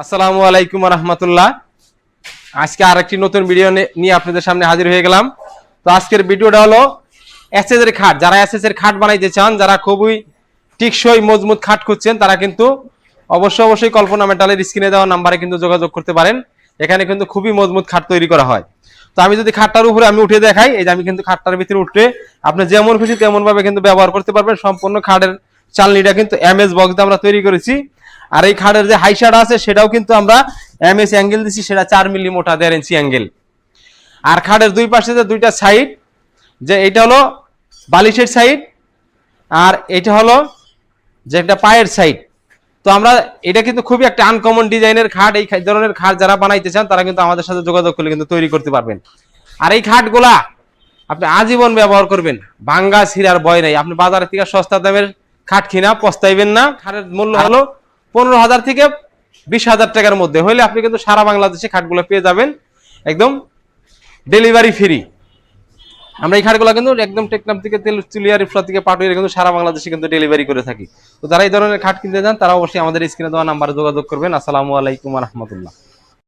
আসসালামু আলাইকুম রহমতুল্লাহ। আজকে আরেকটি নতুন ভিডিও নিয়ে আপনাদের সামনে হাজির হয়ে গেলাম। তো আজকের ভিডিওটা হলো এসএস এর খাট। যারা এসএস এর খাট বানাইতে চান, যারা খুবই টিকসই মজবুত খাট খুঁজছেন, তারা কিন্তু অবশ্যই কল্পনা মেটালের স্ক্রিনে দেওয়া নাম্বারে কিন্তু যোগাযোগ করতে পারেন। এখানে কিন্তু খুবই মজবুত খাট তৈরি করা হয়। তো আমি যদি খাটটার উপরে আমি উঠে দেখাই, এই যে আমি কিন্তু খাটটার ভিতরে উঠে আপনি যেমন খুশি তেমন ভাবে কিন্তু ব্যবহার করতে পারবেন। সম্পূর্ণ খাটের চালনিটা কিন্তু এমএস বক্স দিয়ে আমরা তৈরি করেছি। আর এই খাটের যে হাইসাটা আছে সেটাও কিন্তু আমরা এমএস অ্যাঙ্গেল দিছি, সেটা 4 মিলি মোটা 1.5 ইঞ্চি অ্যাঙ্গেল। আর খাটের দুই পাশে যে দুইটা সাইড, যে এটা হলো বালিশের সাইড আর এটা হলো যে একটা পায়ের সাইড। তো আমরা এটা কিন্তু খুবই একটা আনকমন ডিজাইনের খাট। এই ধরনের খাট যারা বানাইতে চান তারা কিন্তু আমাদের সাথে যোগাযোগ করলে কিন্তু তৈরি করতে পারবেন। আর এই খাটগুলা আপনি আজীবন ব্যবহার করবেন, ভাঙ্গা ছিঁড়ার ভয় নাই। আপনি বাজারের থেকে সস্তা দামের খাট কিনা পস্তাইবেন না। খাটের মূল্য হলো 15,000 থেকে 20,000 টাকার মধ্যে হইলে আপনি কিন্তু সারা বাংলাদেশে খাটগুলো পেয়ে যাবেন একদম ডেলিভারি ফ্রি। আমরা এই খাটগুলো কিন্তু একদম টেকনাফ থেকে তেলচুলিয়া রিফসা থেকে পাটুরিয়া কিন্তু সারা বাংলাদেশে কিন্তু ডেলিভারি করে থাকি। তো যারা এই ধরনের খাট কিনতে চান তারা অবশ্যই আমাদের স্ক্রিনে দেওয়া নাম্বারে যোগাযোগ করবেন। আসসালামু আলাইকুম রহমতুল্লাহ।